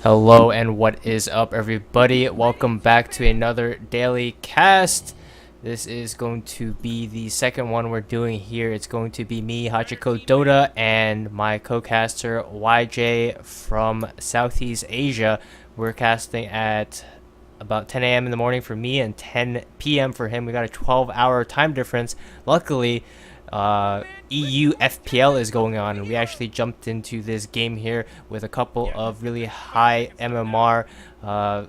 Hello and what is up, everybody? Welcome back to another daily cast. This is going to be the second one we're doing here. It's going to be me, Hachiko Dota, and my co-caster YJ from Southeast Asia. We're casting at about 10 a.m. in the morning for me and 10 p.m. for him. We got a 12-hour time difference. Luckily, EU FPL is going on, and we actually jumped into this game here with a couple of really high MMR,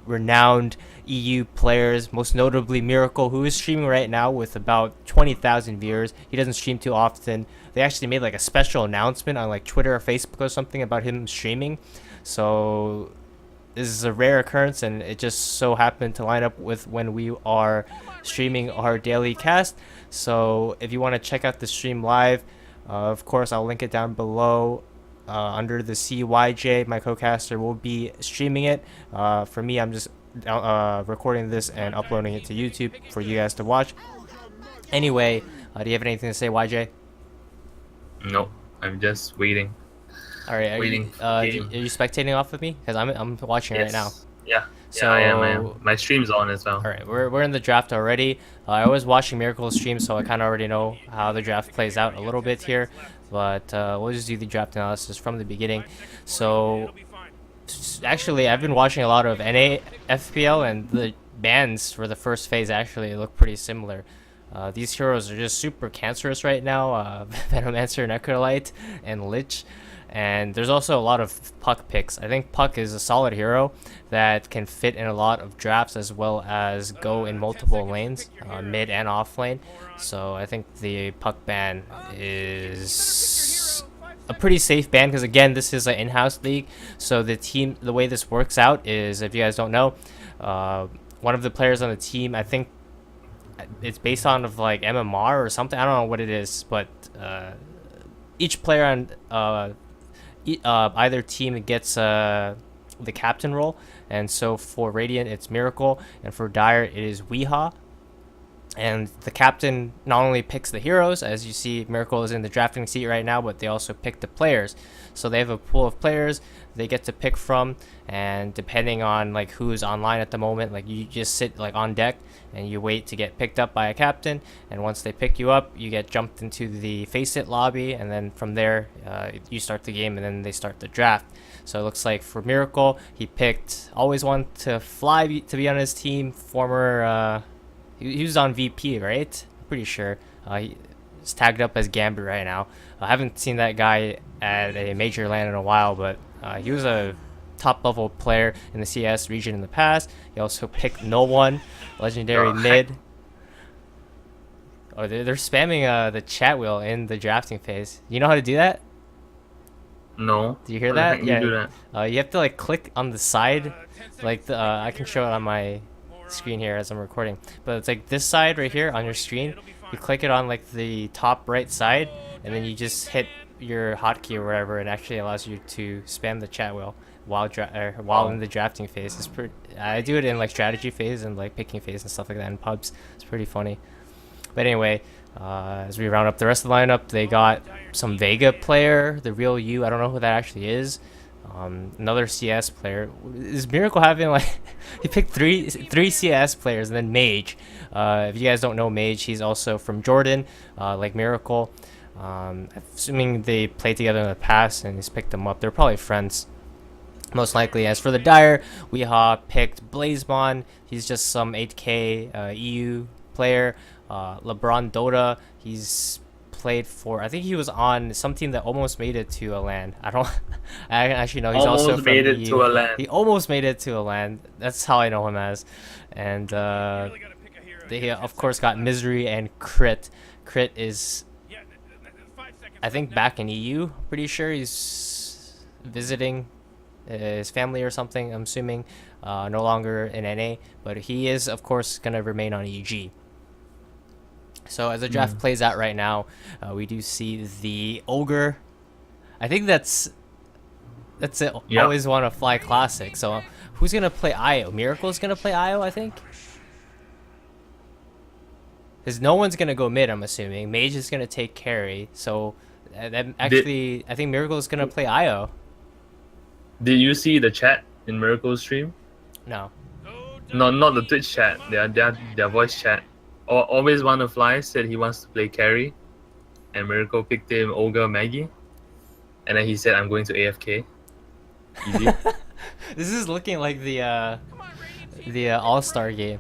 renowned EU players, most notably Miracle, who is streaming right now with about 20,000 viewers. He doesn't stream too often. They actually made like a special announcement on like Twitter or Facebook or something about him streaming. So this is a rare occurrence, and it just so happened to line up with when we are streaming our daily cast. So if you want to check out the stream live, of course I'll link it down below under the CYJ. My co-caster will be streaming it. For me, I'm just recording this and uploading it to YouTube for you guys to watch. Anyway, do you have anything to say, YJ? Nope, I'm just waiting. All right, are Waiting you spectating off of me? Because I'm watching right now. Yeah, So I am. My stream's on as well. all right, we're in the draft already. I was watching Miracle's stream, so I kind of already know how the draft plays out a little bit here. But we'll just do the draft analysis from the beginning. So actually, I've been watching a lot of NA FPL, and the bans for the first phase actually look pretty similar. These heroes are just super cancerous right now. Venomancer, Necrolite, and Lich. And there's also a lot of Puck picks. I think Puck is a solid hero that can fit in a lot of drafts as well as go in multiple lanes, mid and off lane. So I think the Puck ban is a pretty safe ban because, again, this is an in-house league. So the way this works out is, if you guys don't know, one of the players on the team, I think it's based on of like MMR or something. I don't know what it is, but each player on either team gets the captain role, and so for Radiant it's Miracle, and for Dire it is Weehaw. And the captain not only picks the heroes, as you see Miracle is in the drafting seat right now, but they also pick the players. So they have a pool of players they get to pick from, and depending on like who's online at the moment, like you just sit like on deck and you wait to get picked up by a captain, and once they pick you up you get jumped into the face it lobby, and then from there you start the game, and then they start the draft. So it looks like for Miracle, he picked always wanted to fly to be on his team, former he was on VP, right? I'm pretty sure. He's tagged up as Gambit right now. I haven't seen that guy at a major LAN in a while, but he was a top level player in the CS region in the past. He also picked No One, legendary mid. Oh, they're spamming the chat wheel in the drafting phase. You know how to do that? No. Do you hear that? Yeah. You have to like click on the side, like I can show it on my screen here as I'm recording, but it's like this side right here on your screen. You click it on like the top right side, and then you just hit your hotkey or whatever, and actually allows you to spam the chat wheel while in the drafting phase. It's pretty. I do it in like strategy phase and like picking phase and stuff like that in pubs. It's pretty funny. But anyway, as we round up the rest of the lineup, they got some Vega player, the real you. I don't know who that actually is. Another CS player. Is Miracle having like he picked three CS players, and then Mage. If you guys don't know Mage, he's also from Jordan, like Miracle. Assuming they played together in the past and he's picked them up. They're probably friends, most likely. As for the Dire, Weehaw picked Blazebon. He's just some 8K EU player. LeBron Dota, he's played for, I think he was on some team that almost made it to a LAN. I actually know he's almost also from made it EU. to a LAN. He almost made it to a LAN. That's how I know him as. And they of course got Misery and Crit. Crit is, I think, back in EU. Pretty sure he's visiting his family or something, I'm assuming. No longer in NA, but he is of course gonna remain on EG. So as the draft plays out right now, we do see the Ogre. I think that's it. Yep. Always want to fly classic. So who's gonna play Io? Miracle's gonna play Io, I think. Because no one's gonna go mid, I'm assuming. Mage is gonna take carry. So that actually, I think Miracle is gonna play Io. Did you see the chat? in Miracle's stream? No. No, not the Twitch chat. Their voice chat. Always want to fly said he wants to play carry, and Miracle picked him Ogre Maggie, and then he said I'm going to AFK. Easy. This is looking like the All-Star game.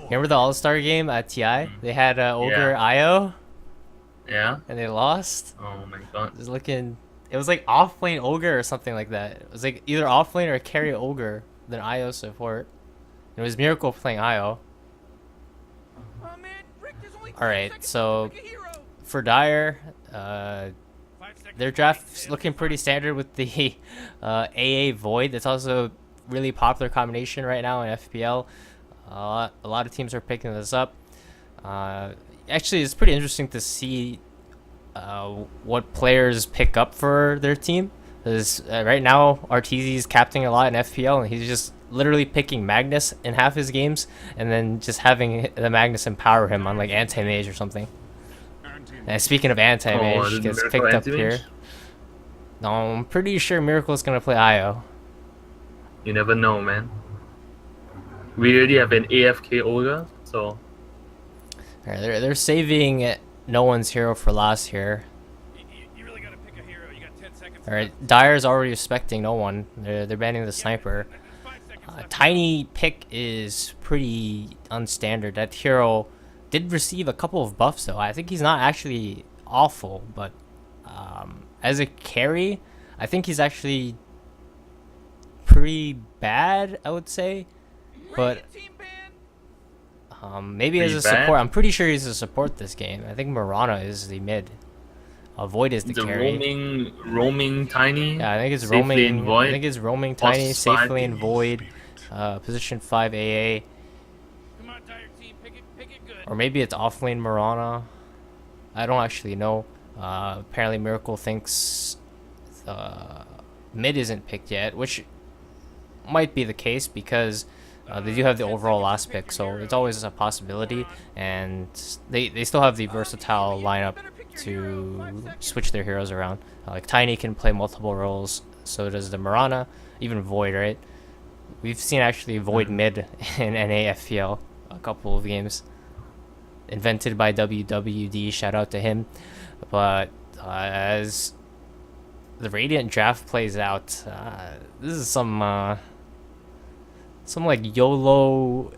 Remember the All-Star game at TI? They had Ogre Yeah. IO Yeah. and they lost. Oh my god. It was looking. It was like off-lane Ogre or something like that. It was like either off-lane or carry Ogre, then IO support. It was Miracle playing IO. Alright, so for Dire, their draft's looking pretty standard with the AA Void. That's also really popular combination right now in FPL. A lot of teams are picking this up. Actually, it's pretty interesting to see what players pick up for their team. Because right now, RTZ is captaining a lot in FPL, and he's just literally picking Magnus in half his games, and then just having the Magnus empower him on like anti-mage or something. And speaking of anti-mage, did gets Miracle picked up anti-mage? here. No, I'm pretty sure Miracle's gonna play IO. You never know, man. We already have an AFK Ogre, so Alright, they're saving no one's hero for last here. You really gotta pick a hero. You got 10 seconds. Alright, Dire's already respecting no one. They're banning the sniper. 5 seconds left. Tiny pick is pretty unstandard. That hero did receive a couple of buffs though. I think he's not actually awful, but as a carry, I think he's actually pretty bad, I would say. But Team ban. maybe as a Pretty bad? support, I'm pretty sure he's a support this game. I think Marana is the mid. Void is the the carry. roaming tiny. Yeah, I think it's safe lane roaming. Void. I think it's roaming tiny, Plus safe five. lane void, position 5 AA, Come on, Dire team. Pick it good. or maybe it's off lane Marana. I don't actually know. Apparently Miracle thinks mid isn't picked yet, which might be the case because they do have the overall last pick, so it's always a possibility, and they still have the versatile lineup to switch their heroes around. Like Tiny can play multiple roles, so does the Marana, even Void, right? We've seen actually Void mid in NAFPL a couple of games. Invented by WWD, shout out to him. But as the Radiant draft plays out, this is some like YOLO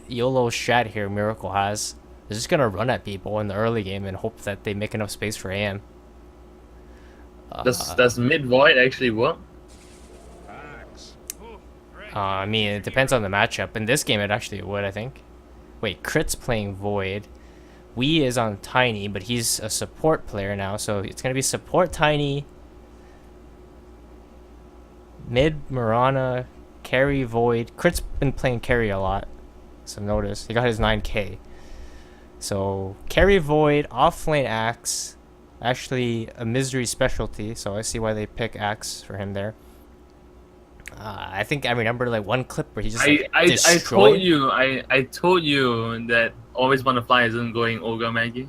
strat here Miracle has. They're just gonna run at people in the early game and hope that they make enough space for AM. Does mid void actually work? I mean, it depends on the matchup. In this game, it actually would, I think. Wait, Crit's playing Void. Wee is on Tiny, but he's a support player now, so it's gonna be support Tiny, mid Marana, carry Void. Crit's been playing carry a lot, so notice he got his 9k. So carry Void, off lane Axe, actually a misery specialty, so I see why they pick Axe for him there. I think I remember like one clip where he just like, I destroyed. I told you that always want to fly isn't going Ogre Maggie.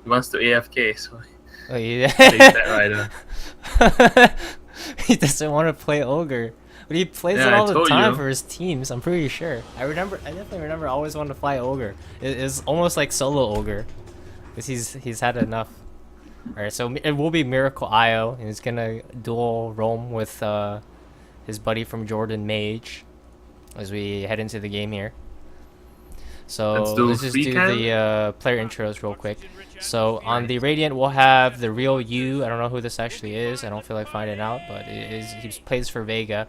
He wants to AFK, so Oh, yeah. take that rider. He doesn't want to play Ogre, but he plays Yeah, it I all the told time you. for his teams. I'm pretty sure. I definitely remember. Always wanted to fly Ogre. It's almost like solo Ogre, because he's had enough. All right, so it will be Miracle IO, and he's gonna dual roam with his buddy from Jordan Mage as we head into the game here. So Let's just free do cam? the player intros real quick. So on the Radiant, we'll have the real you. I don't know who this actually is. I don't feel like finding out, but he plays for Vega.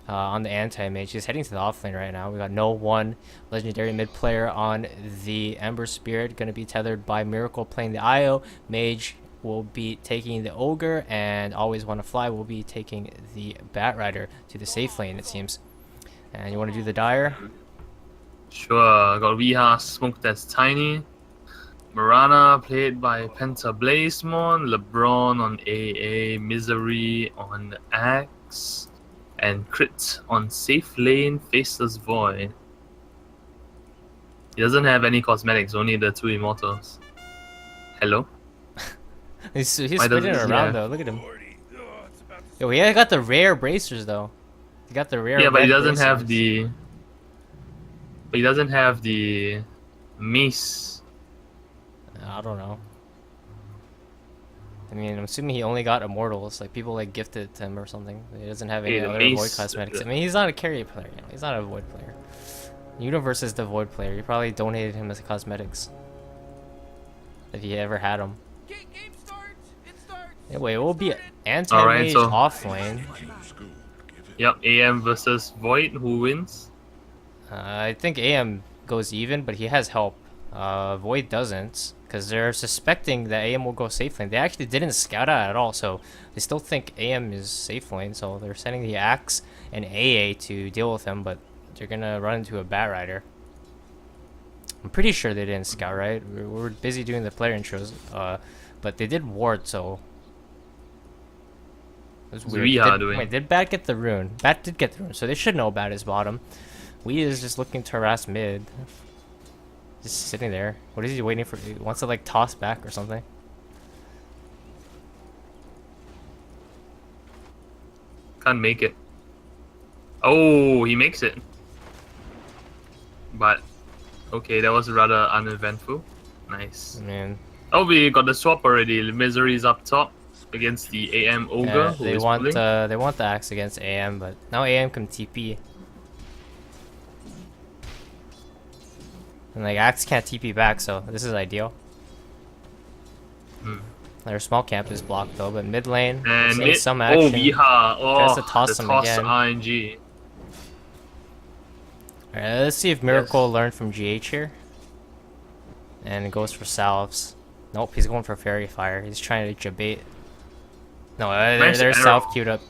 On the anti-mage, he's heading to the offlane right now. We got no one legendary mid player on the Ember Spirit, going to be tethered by Miracle playing the IO. Mage will be taking the Ogre, and Always Want to Fly will be taking the Bat Rider to the safe lane, it seems. And you want to do the Dire? Sure, got Riha smoked as Tiny. Marana played by Penta Blazemon, LeBron on AA, Misery on Axe, and Crit on Safe Lane Faceless Void. He doesn't have any cosmetics, only the two immortals. Hello? He's Why spinning doesn't he around have- though. Look at him. Oh, it's about to Yo, he got the rare bracers though. He got the rare. Yeah, but he red doesn't have bracelets. the. But he doesn't have the mace. I don't know. I mean, I'm assuming he only got immortals. Like people like gifted it to him or something. He doesn't have any Hey, the other void mace. cosmetics. I mean, he's not a carry player. You know? He's not a void player. Universe is the void player. You probably donated him as cosmetics. If you ever had him. Game starts. It starts. Anyway, it will be Started. anti-mage so- off lane. Yep, AM versus Void. Who wins? I think AM goes even, but he has help. Void doesn't, because they're suspecting that AM will go safe lane. They actually didn't scout out at all, so they still think AM is safe lane. So they're sending the Axe and AA to deal with him, but they're gonna run into a Bat Rider. I'm pretty sure they didn't scout, right? We're busy doing the player intros, but they did ward, so it was weird. Riha doing? Wait, did Bat get the rune? Bat did get the rune, so they should know Bat is bottom. Wee is just looking to harass mid. Just sitting there. What is he waiting for? He wants to like toss back or something. Can't make it. Oh, he makes it. But okay, that was rather uneventful. Nice. Man, Oh, we got the swap already. Misery's up top against the AM Ogre. yeah, who they is want pulling. the axe against AM, but now AM can TP. And like axe can't TP back, so this is ideal. Hmm. Their small camp is blocked though, but mid lane, we're And seeing mid, some oh, action. Viha. Oh, Tries to toss the him toss again. RNG. Alright, let's see if Miracle learned from GH here. And goes for salves. Nope, he's going for Fairy Fire. He's trying to bait. No, Nice there's arrow. salve queued up.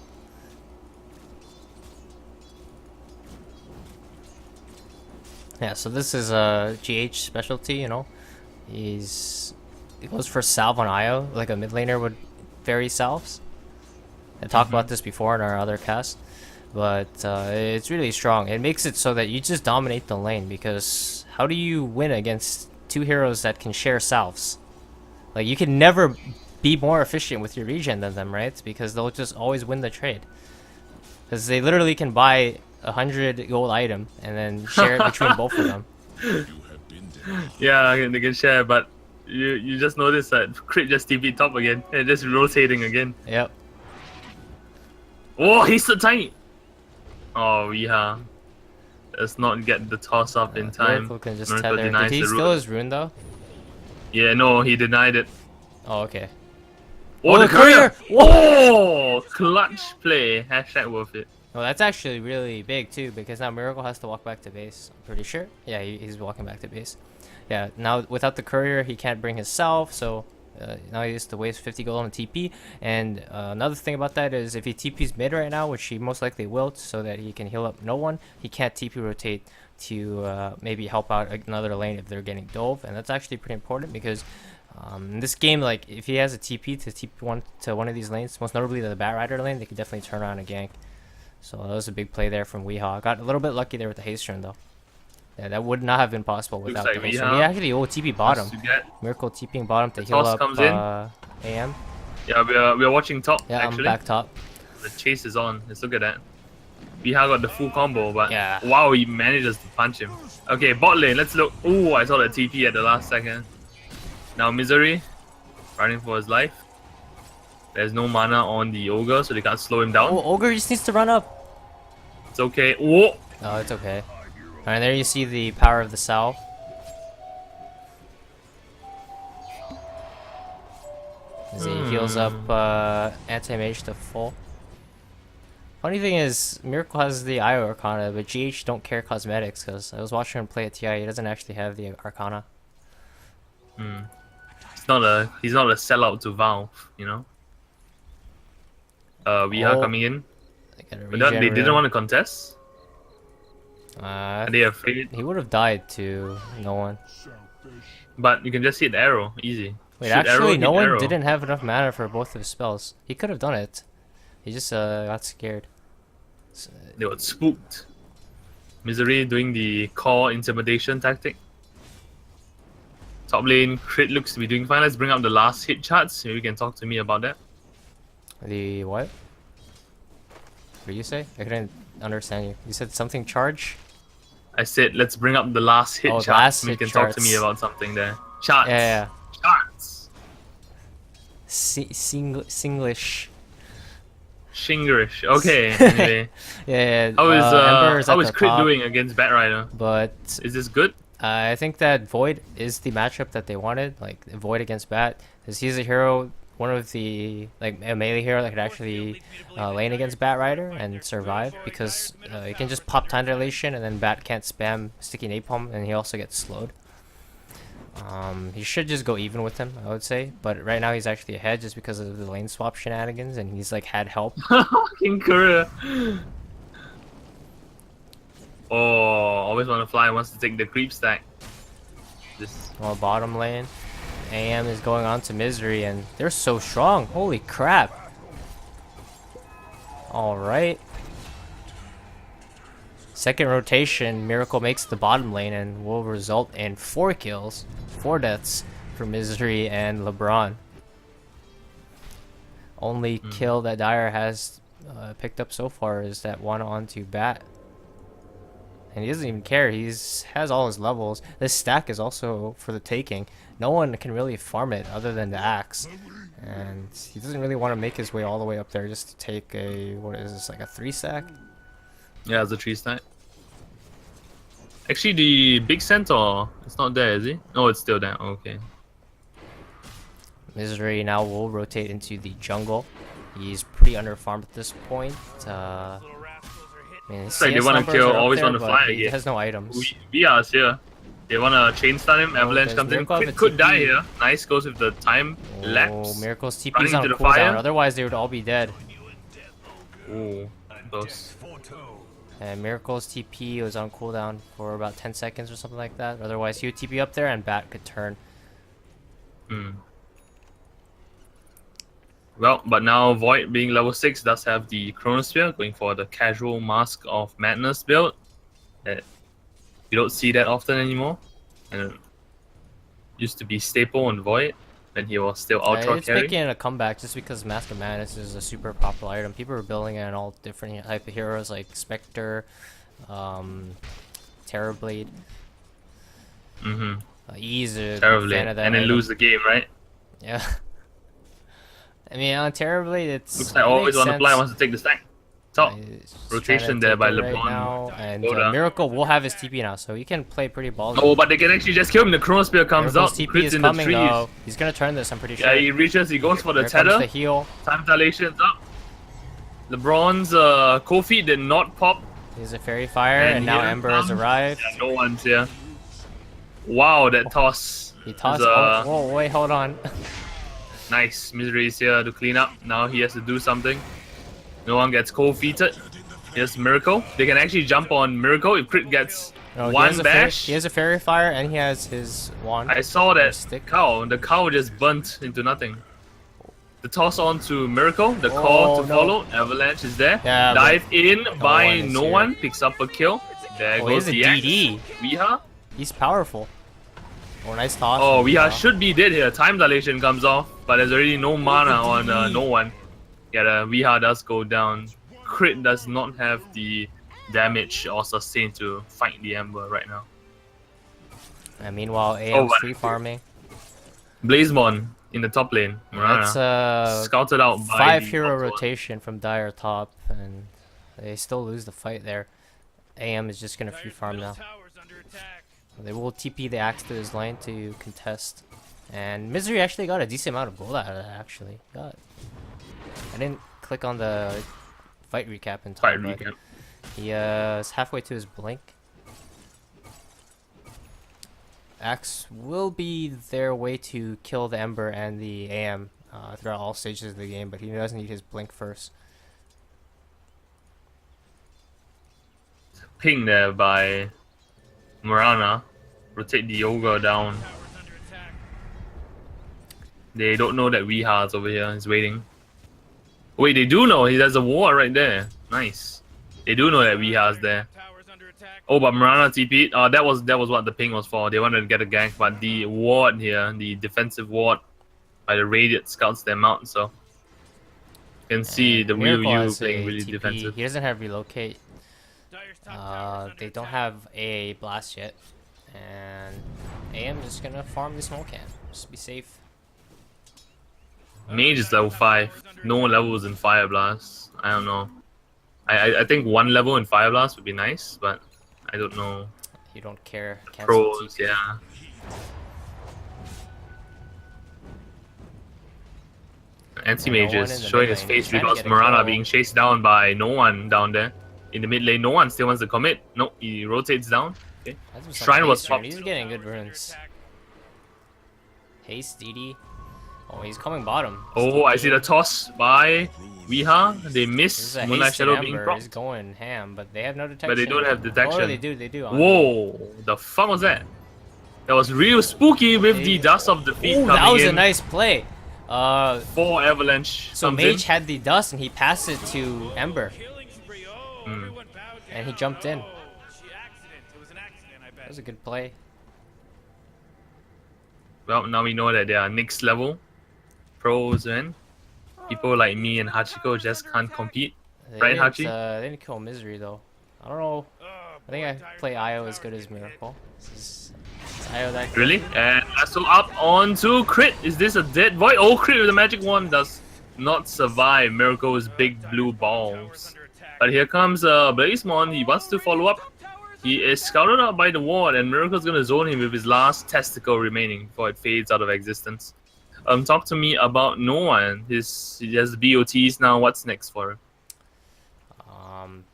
Yeah, so this is a GH specialty, you know. He goes for salve on IO, like a mid laner would fairy salves. I talked about this before in our other cast, but it's really strong. It makes it so that you just dominate the lane, because how do you win against two heroes that can share salves? Like, you can never be more efficient with your regen than them, right? Because they'll just always win the trade. Because they literally can buy 100 gold item and then share it between both of them. Yeah, they can share, but you just notice that Crit just TP top again and just rotating again. Yep. Oh, he's so tiny. Oh, Viha does not get the toss up in time. Miracle can just Miracle tether. denies Did he the steal rune. his rune though? Yeah, no, he denied it. Oh, okay. Oh, the the courier! courier! Oh, clutch play. Hashtag worth it. Well, that's actually really big too, because now Miracle has to walk back to base. I'm pretty sure. Yeah, he's walking back to base. Yeah, now without the courier, he can't bring himself, so now he has to waste 50 gold on TP. And another thing about that is if he TP's mid right now, which he most likely will, so that he can heal up no one, he can't TP rotate to maybe help out another lane if they're getting dove. And that's actually pretty important, because in this game, like, if he has a TP to TP one of these lanes, most notably the Bat Rider lane, they could definitely turn around and gank. So that was a big play there from Weehaw. Got a little bit lucky there with the haste turn though. Yeah, that would not have been possible without like the haste turn. Weehaw He actually TP bottom. Wants to get- Miracle TPing bottom to The heal toss up comes in. AM. Yeah, we're watching top, Yeah, actually. I'm back top. The chase is on. Let's look at that. Viha got the full combo, but Yeah. wow, he manages to punch him. Okay, bot lane, let's look. Oh, I saw the TP at the last second. Now Misery, running for his life. There's no mana on the Ogre, so they can't slow him down. Oh, Ogre just needs to run up. It's okay. Oh, Oh, it's okay. Alright, there you see the power of the salve. As he heals up anti-mage to full. Funny thing is, Miracle has the IO Arcana, but GH don't care cosmetics, because I was watching him play at TI, he doesn't actually have the Arcana. he's not a sellout to Valve, you know. Viha Oh. coming in. They got a But they regen didn't rune. want to contest. Are they afraid? He would have died to no one. But you can just hit arrow, easy. Wait, Shoot actually, arrow, no hit one arrow. didn't have enough mana for both of his spells. He could have done it. He just got scared. They were spooked. Misery doing the core intimidation tactic. Top lane, Crit looks to be doing fine. Let's bring up the last hit charts. Maybe you can talk to me about that. The what? What did you say? I couldn't understand you. You said something charge? I said let's bring up the last hit Oh, chart. last You hit can talk to me charts. about something there. Charts. Yeah, Charts. Singlish. Shingerish. Okay. Anyway, Yeah, how Ember is at is the Crit top, doing against Bat Rider? but Is this good? I think that Void is the matchup that they wanted, like Void against Bat, because he's a hero, one of the like a melee hero that could actually lane against Bat Rider and survive, because he can just pop time dilation and then Bat can't spam sticky napalm, and he also gets slowed. He should just go even with him, I would say, but right now he's actually ahead just because of the lane swap shenanigans, and he's like had help. King Courier. Oh, always want to fly. Wants to take the creep stack. This. Well, bottom lane, AM is going on to Misery, and they're so strong. Holy crap! All right. Second rotation, Miracle makes the bottom lane and will result in 4 kills, 4 deaths for Misery and LeBron. Only kill that Dire has picked up so far is that one onto Bat. And he doesn't even care. Has all his levels. This stack is also for the taking. No one can really farm it other than the axe. And he doesn't really want to make his way all the way up there just to take a, what is this, like a 3 stack? Yeah, it's a 3 stack. Actually, the big centaur, it's not there, is he? No, it's still there. Okay. Misery now will rotate into the jungle. He's pretty underfarmed at this point. I mean, his It's like they CS want to numbers kill, are up always there, want to but fly he again. has no items. We are here. They want to chain stun him, Avalanche there's comes in. Miracle Crit with could TP. die here. Nice, goes with the time Oh, lapse. Miracle's TP's Running on to the cooldown. fire. Otherwise, they would all be dead. Oh, close. And Miracle's TP was on cooldown for about 10 seconds or something like that. Otherwise, he would TP up there and Bat could turn. Well, but now Void being level 6 does have the Chronosphere, going for the casual Mask of Madness build. That you don't see that often anymore. And it used to be staple on Void when he was still Ultra It's carry. making a comeback just because Mask of Madness is a super popular item. People are building it on all different type of heroes like Spectre, Terrorblade. He's a Terribly. fan of that And then item. lose the game, right? Yeah. I mean, on Terrorblade, it's Looks like always on the fly, wants to take the stack. Top. Rotation there by right LeBron. now, and Dota. Miracle will have his TP now, so he can play pretty ballsy. Oh, but they can actually just kill him. The Chronosphere comes Miracle's out, TP crits is in the coming trees. though. He's gonna turn this, I'm pretty sure. Yeah, he reaches, he goes for the Here comes tether. the heal. Time dilation's up. LeBron's cold feet did not pop. He's a fairy fire, And and now here Ember has comes- arrived. Yeah, no one's here. Wow, that toss. He tossed. is, Oh, whoa, wait, hold on. Nice. Misery is here to clean up. Now he has to do something. No one gets cold feeted. Here's Miracle. They can actually jump on Miracle if Crit gets No, one bash. He has a fairy fire, and he has his wand. I saw or that stick. cow. The cow just burnt into nothing. The toss on to Miracle. The call to no. follow. Avalanche is there. Yeah, but Dive in by one is no here. one. Picks up a kill. There Oh, goes he the has a axe. DD. Viha. He's powerful. Oh, nice toss. Oh, from Viha Viha. should be dead here. Time dilation comes off, but there's already no mana on no one. Yeah, the Viha does go down. Crit does not have the damage or sustain to fight the Ember right now. And meanwhile, AM's but- free farming. Blazemon in the top lane. That's Scouted out by 5 the hero top one. rotation from Dire top, and they still lose the fight there. AM is just gonna free farm now. They will TP the axe to his lane to contest. And Misery actually got a decent amount of gold out of that, actually. I didn't click on the fight recap in time, Fight but recap. he is halfway to his blink. Axe will be their way to kill the Ember and the AM throughout all stages of the game, but he does need his blink first. Ping there by Morana. Rotate the Ogre down. They don't know that Viha's over here. He's waiting. Wait, they do know. He has a ward right there. Nice. They do know that Viha's there. Oh, but Morana TP. That was what the ping was for. They wanted to get a gank, but the ward here, the defensive ward by the Radiant scouts them out. So Can see And the real Miracle you has playing a really TP. defensive. He doesn't have relocate. They don't have a blast yet, and AM just gonna farm the smoke can. Just be safe. Mage is level 5. No levels in Fire Blast. I don't know. I think one level in Fire Blast would be nice, but I don't know. You don't care. Cancel Pros, TP. yeah. Anti-Mage is showing his face because Mirana being chased down by no one down there. In the mid lane, no one still wants to commit. No, he rotates down. Okay. Shrine was popped. He's getting good runes. Haste, DD. Oh, he's coming bottom. Oh, I see the toss by Weeha. They miss Moonlight Shadow being propped. He's going ham, but they have no detection. But they don't have detection. Oh, they do. Whoa, the fuck was that? That was real spooky with the dust of defeat coming in. That was a nice play. 4 Avalanche. So Mage had the dust and he passed it to Ember. And he jumped in. That was a good play. Well, now we know that they are next level pros, and people like me and Hachiko just can't compete. Right, Hachi? They didn't kill Misery though. I don't know. I think I play Io as good as Miracle. Is Io that good? Really? And so up onto Crit. Is this a dead void? Oh, Crit with the magic wand does not survive Miracle's big blue balls. But here comes Blazemon. He wants to follow up. He is scouted out by the ward, and Miracle's gonna zone him with his last testicle remaining before it fades out of existence. Talk to me about no one. He has BOTs now. What's next for him?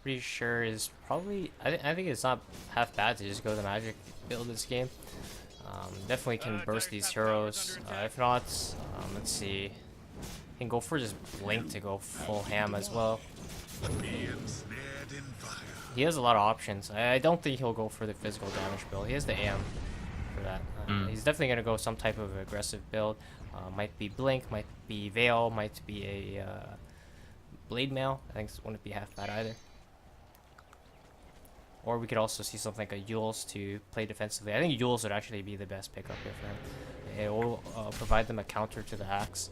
Pretty sure is probably. I think it's not half bad to just go the magic build this game. Definitely can burst these heroes. If not, let's see. Can go for just Blink to go full ham as well. He has a lot of options. I don't think he'll go for the physical damage build. He has the AM for that. He's definitely going to go some type of aggressive build. Might be Blink, might be Veil, might be a Blade Mail. I think it wouldn't be half bad either. Or we could also see something like a Yules to play defensively. I think Yules would actually be the best pickup here for him. It will provide them a counter to the Axe.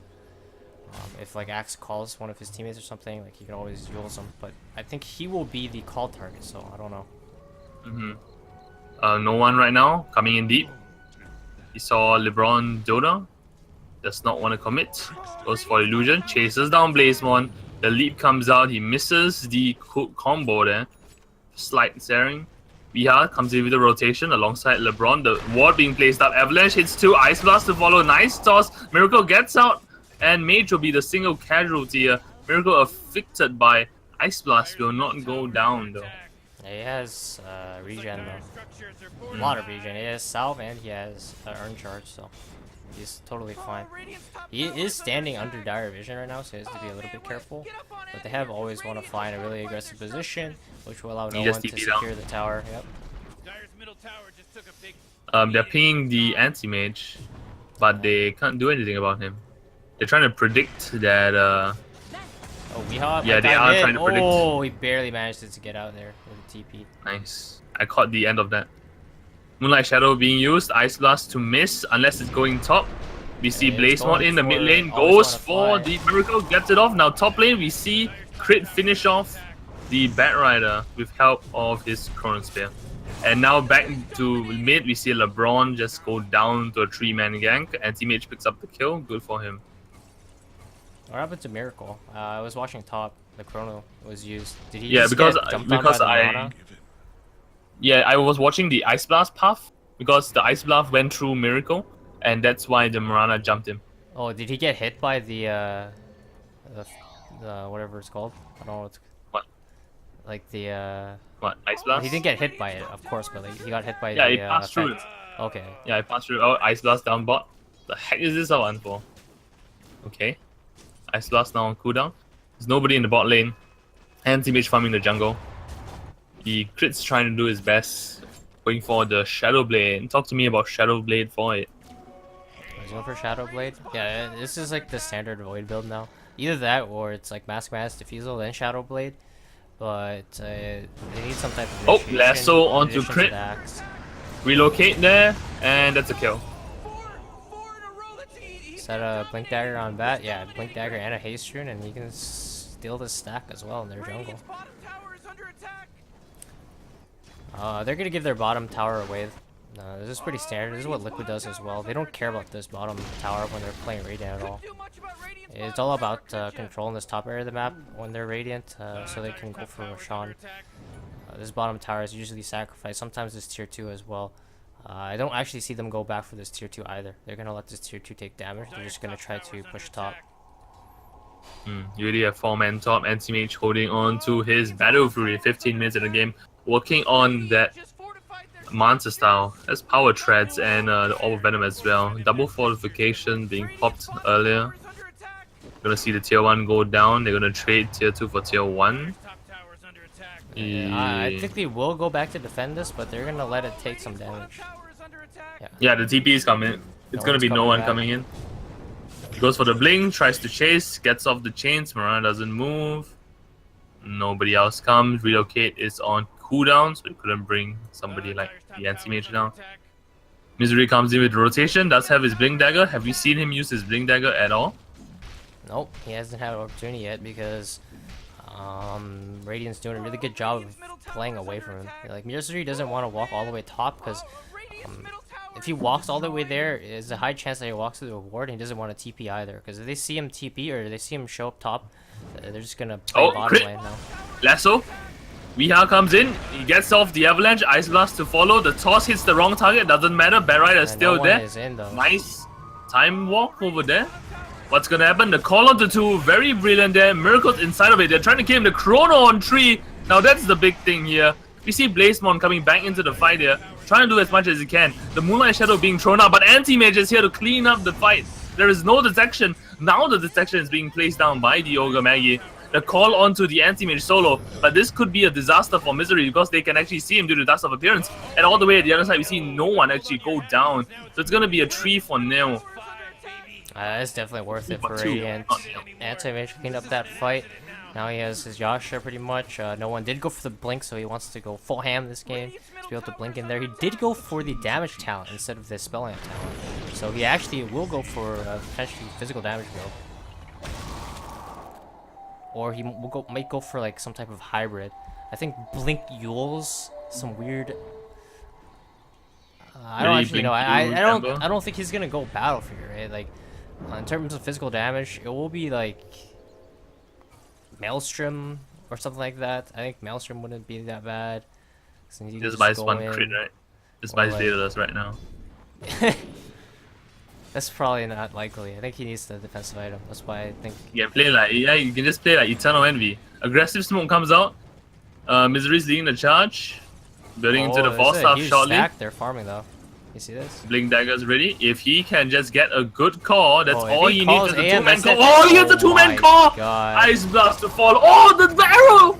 If like Axe calls one of his teammates or something, like he can always Yules them. But I think he will be the call target, so I don't know. No one right now coming in deep. He saw LeBron Dota. Does not want to commit. Goes for illusion. Chases down Blazemon. The leap comes out. He misses the combo there. Slight staring. Viha comes in with the rotation alongside LeBron. The ward being placed up. Avalanche hits 2. Ice Blast to follow. Nice toss. Miracle gets out. And Mage will be the single casualty here. Miracle afflicted by Ice Blast will not go down though. Yeah, he has regen though. A lot of regen. He has salve and he has urn charge, so he's totally fine. He is standing under dire vision right now, so he has to be a little bit careful. But they have always want to fly in a really aggressive position, which will allow no one to secure the tower. Yep. They're pinging the anti-mage, but they can't do anything about him. They're trying to predict that. Oh, Weeha. Yeah, they are trying to predict. Oh, he barely managed to get out there with a TP. Nice. I caught the end of that. Moonlight Shadow being used. Ice Blast to miss unless it's going top. We see Blazemon in the mid lane. Goes for the Miracle. Gets it off. Now top lane we see Crit finish off the Bat Rider with help of his Chrono Spear. And now back to mid, we see LeBron just go down to a 3-man gank. Anti-Mage picks up the kill. Good for him. What happened to Miracle? I was watching top. The Chrono was used. Did he? Yeah, just because get jumped on by the Mirana? Yeah, I was watching the Ice Blast path because the Ice Blast went through Miracle, and that's why the Mirana jumped him. Oh, did he get hit by the whatever it's called? I don't know what's. What? Like the What? Ice Blast? He didn't get hit by it, of course, but like, he got hit by yeah, the. Yeah, it passed through it. Okay. Yeah, it passed through. Oh, Ice Blast down bot. The heck is this one for? Okay. Ice Blast now on cooldown. There's nobody in the bot lane. Anti-Mage farming the jungle. The Crit's trying to do his best. Going for the Shadow Blade. Talk to me about Shadow Blade for it. He's going for Shadow Blade? Yeah, this is like the standard Void build now. Either that or it's like Mask Mass, Diffusal, then Shadow Blade. But they need some type of. Oh, lasso onto Crit. Relocate there, and that's a kill. Set a Blink Dagger on Bat. Yeah, Blink Dagger and a Haste Rune, and he can steal this stack as well in their jungle. Radiant's bottom tower is under attack. They're gonna give their bottom tower away. This is pretty standard. This is what Liquid does as well. They don't care about this bottom tower when they're playing Radiant at all. Do much about Radiant's It's bottom all tower about protection. controlling this top area of the map when they're Radiant, so they can go for Roshan. This bottom tower is usually sacrificed. Sometimes it's tier 2 as well. I don't actually see them go back for this tier 2 either. They're gonna let this tier 2 take damage. They're just gonna try to push top. You really have 4-man top. Anti-Mage holding on to his Battle Fury. 15 minutes in the game. Working on that Just fortified their Monster style. That's Power Treads and the Orb of Venom as well. Double Fortification being popped earlier. tower is under attack. Gonna see the tier 1 go down. They're gonna trade tier 2 for tier 1. Top tower is under attack. I think they will go back to defend this, but they're gonna let it take some damage. Tower is under attack. Yeah, the TP is coming. It's No gonna one's be no coming one back. coming in. He goes for the blink, tries to chase, gets off the chains. Mirana doesn't move. Nobody else comes. Relocate is on cooldown, so he couldn't bring somebody like the anti-mage down. Misery comes in with rotation, does have his blink dagger. Have we seen him use his blink dagger at all? Nope, he hasn't had an opportunity yet because Radiant's doing a really good job of playing away from him. Like Misery doesn't want to walk all the way top because if he walks all the way there, there's a high chance that he walks through the ward and he doesn't want to TP either. Because if they see him TP or they see him show up top, they're just gonna play Oh, bottom crit. lane now. Lasso. Weeha comes in, he gets off the avalanche, Ice Blast to follow. The toss hits the wrong target, doesn't matter. Barrier is And still no one there. is in, though. Nice time walk over there. What's gonna happen? The call on the 2, very brilliant there. Miracles inside of it. They're trying to kill him. The chrono on 3. Now that's the big thing here. We see Blazemon coming back into the fight here, trying to do as much as he can. The Moonlight Shadow being thrown out, but Anti-Mage is here to clean up the fight. There is no detection. Now the detection is being placed down by the Ogre Maggie. The call onto the Anti-Mage solo, but this could be a disaster for Misery because they can actually see him due to Dust of Appearance. And all the way at the other side, we see no one actually go down. So it's gonna be a 3-0. It's definitely worth it for 2. Radiant. Anti-Mage cleaned up that fight. Now he has his Yasha pretty much. No one did go for the blink, so he wants to go full ham this game to be able to blink in there. He did go for the damage talent instead of the spell amp talent. So he actually will go for potentially physical damage build. Or he will might go for like some type of hybrid. I think Blink Yule's some weird. I don't Really actually know. Blink I Yule don't. combo? I don't think he's gonna go battle figure. Right? Like in terms of physical damage, it will be like Maelstrom or something like that. I think Maelstrom wouldn't be that bad. So he Just can buys go 1 in. crit, right? Just Or buys like- Daedalus right now. That's probably not likely. I think he needs the defensive item. That's why I think. You can play like, yeah, you can just play like Eternal Envy. Aggressive smoke comes out. Misery's leading the charge. Building into the this is 4-star a huge shortly. stack they're farming though. You see this? Blink Dagger's ready. If he can just get a good call, that's Oh, if all he he needs calls is a AM, 2-man that's call. it. Oh, he has a Oh 2-man my call! God. Ice Blast to fall. Oh, the barrel!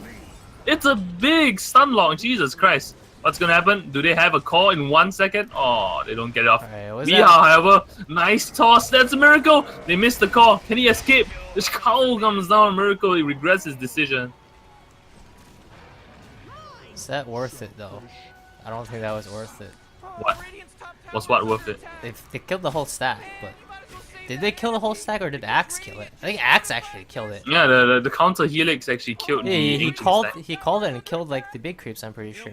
It's a big stun lock. Jesus Christ. What's gonna happen? Do they have a call in 1 second? Oh, they don't get it off. Alright, what's Weeha, that? however, nice toss. That's a miracle. They missed the call. Can he escape? This cowl comes down. Miracle. He regrets his decision. Is that worth it though? I don't think that was worth it. What? Was what worth it? They killed the whole stack, but did they kill the whole stack or did Axe kill it? I think Axe actually killed it. Yeah, the counter helix actually killed Yeah, the he ancient called stack. he called it and killed like the big creeps. I'm pretty sure.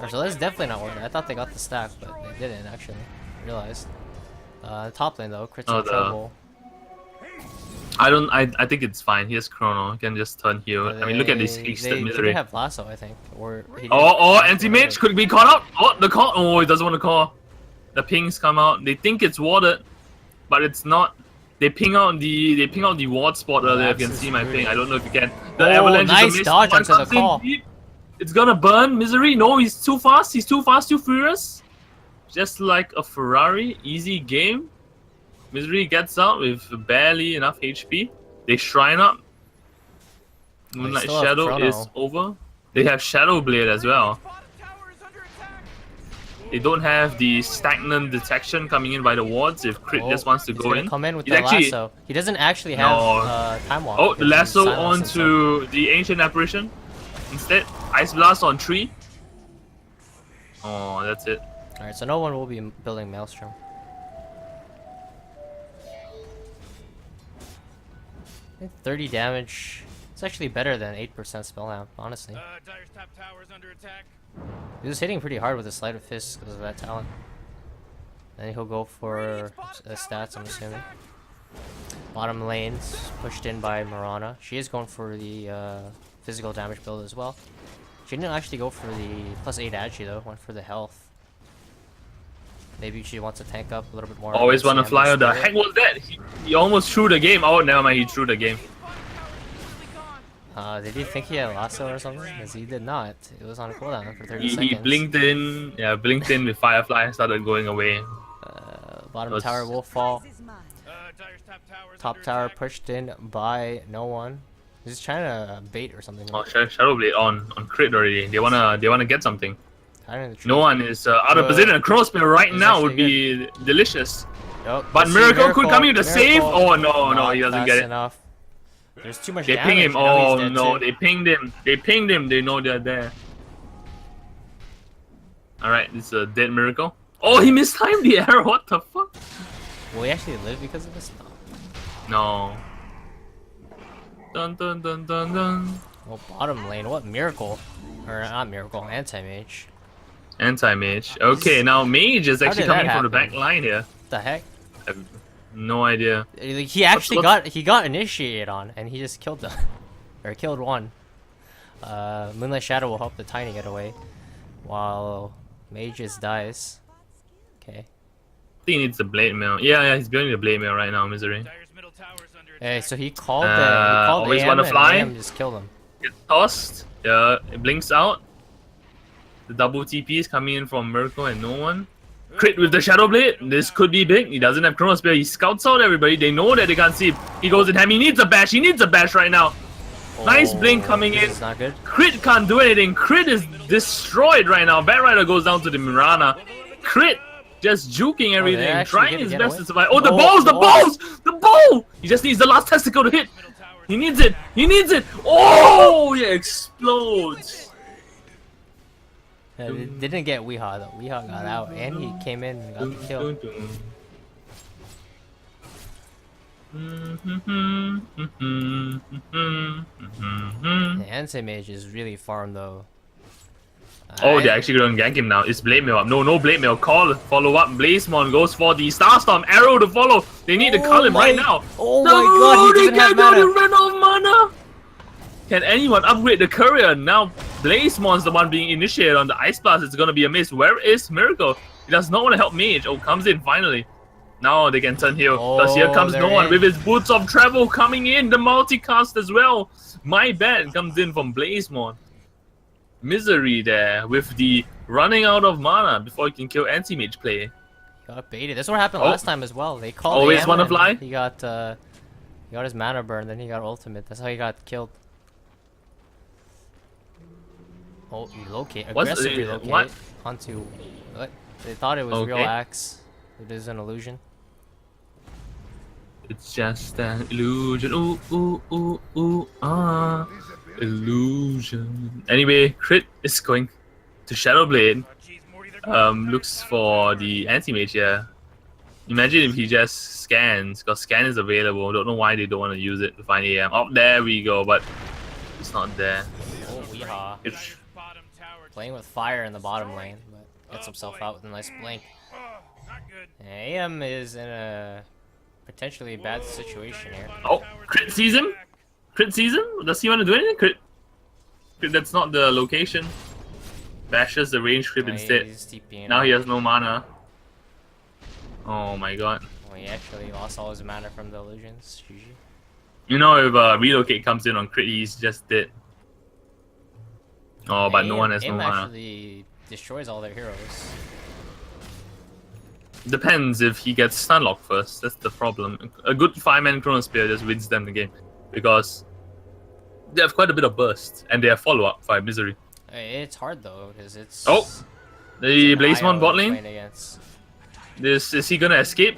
So that's definitely not worth it. I thought they got the stack, but they didn't actually. I realized. Top lane though, crits Oh, in the- trouble. I think it's fine. He has Chrono. He can just turn heal. I mean, look at this They hasted Misery. didn't have lasso, I think, or. He didn't- Oh, Anti-Mage could be caught out. Oh, the call. Oh, he doesn't want to call. The pings come out. They think it's warded, but it's not. They ping out the ward spot earlier. If you can see my ping, I don't know if you can. The Oh, avalanche is a nice miss. dodge One onto the comes in call. deep. It's gonna burn Misery. No, he's too fast. He's too fast, too furious. Just like a Ferrari, easy game. Misery gets out with barely enough HP. They shrine up. Moonlight still have Shadow Chrono. is over. They have Shadow Blade as well. They don't have the stagnant detection coming in by the wards if Crit just wants to he's go gonna in. come in with He's the actually- lasso. He doesn't actually have No. time walk. Oh, the because he's lasso silenced himself. onto the Ancient Apparition. Instead, Ice Blast on 3. Oh, that's it. Alright, so no one will be building Maelstrom. 30 damage. It's actually better than 8% spell amp, honestly. Dire's top tower is under attack. He was hitting pretty hard with the Sleight of Fist because of that talent. Then he'll go for stats, I'm assuming. Bottom lane's pushed in by Mirana. She is going for the physical damage build as well. She didn't actually go for the +8 agi though, went for the health. Maybe she wants to tank up a little bit more. Always want to against fly. Amber What the Spirit. heck was that? He almost threw the game. Oh, never mind. He threw the game. Did he think he had lasso or something? Because he did not. It was on cooldown for 30 He seconds. blinked in. Yeah, blinked in with Firefly and started going away. Bottom was- tower will fall. Dire's top tower is Top under tower attack. pushed in by no one. He's trying to bait or something. Oh, Shadowblade on crit already. They wanna get something. Kinda the No truth. one is out of position. A crossbow right He's now would actually be delicious. Yup, But let's see, Miracle could come in to save. Miracle. Oh no, Not he doesn't fast get it. enough. There's too much They damage. ping him. and now he's Oh dead no, too. they pinged him. They pinged him. They know they're there. Alright, this is a dead Miracle. Oh, he mistimed the arrow. What the fuck? Will he actually live because of this? No. No. Dun dun dun dun dun. Well, bottom lane. What miracle? Or not miracle? Anti-mage. Anti-mage. Okay, now Mage is actually did that coming from the back happen? line here. What the heck? I have no idea. Like, he actually what's- he got initiated on, and he just killed them, or killed one. Moonlight Shadow will help the Tiny get away, while Mage just dies. Okay. I think he needs the Blade Mail. Yeah, he's building the Blade Mail right now, Misery. Dire's middle tower is under attack. Hey, so he called he called always AM, wanna and fly? AM just killed him. Gets tossed. Yeah, it blinks out. The double TP is coming in from Miracle and no one. Crit with the Shadow Blade. This could be big. He doesn't have Chrono Spear. He scouts out everybody. They know that they can't see him. He goes in ham. He needs a bash. He needs a bash right now. Nice blink coming This in. is not good. Crit can't do anything. Crit is destroyed right now. Bat Rider goes down to the Mirana. Crit just juking everything, actually trying gonna his get best away? to survive. Oh, the Oh, balls, the oh. balls, the ball! He just needs the last testicle to hit. He needs it. He needs it. Oh, yeah, explodes. Yeah, they didn't get Weehaw though. Weehaw got out, and he came in and got the kill. The Anti-Mage is really farmed though. Oh, they're actually going to gank him now. It's Blade Mail up. No Blade Mail. Call, follow up. Blazemon goes for the Starstorm. Arrow to follow. They need to call him right now. Oh No, my god, he they doesn't have can't go to mana. run out of mana. Can anyone upgrade the courier? Now Blazemon's the one being initiated on the Ice Blast. It's gonna be a miss. Where is Miracle? He does not want to help Mage. Oh, comes in finally. Now they can turn heel. Because here Oh, comes they're no one in. with his Boots of Travel coming in. The multicast as well. My bad comes in from Blazemon. Misery there with the running out of mana before he can kill anti-mage play. He got baited. This is what happened Oh. last time as well. They called Always AM wanna and fly? He got his mana burn, then he got ultimate. That's how he got killed. Oh, relocate. What's- Aggressive relocate what? onto what? They thought it was real Okay. axe. It is an illusion. It's just an illusion. Illusion. Anyway, Crit is going to Shadowblade. Jeez, Morty, they're Looks for the anti-mage here. Imagine if he just scans, because scan is available. Don't know why they don't want to use it to find AM. Oh, there we go, but it's not there. Oh, Weehaw. It's Dire's bottom tower. Playing with fire in the bottom lane, but gets himself out with a nice blink. Oh, not good. And AM is in a potentially bad situation here. Oh, Crit sees him. Crit sees him. Does he want to do anything? Crit. That's not the location. Bashes the range crit instead. He's TPing Now out. he has no mana. Oh my god. Oh, he actually lost all his mana from the illusions. GG. You know, if relocate comes in on crit, he's just dead. Oh, but no one has no AM mana. actually destroys all their heroes. Depends if he gets stunlocked first. That's the problem. A good 5-man Chrono Spear just wins them the game. Because they have quite a bit of burst. And they have follow-up by Misery. It's hard though, because it's. Oh! The it's an Blazemon IO bot they're lane. playing against. Is he gonna escape?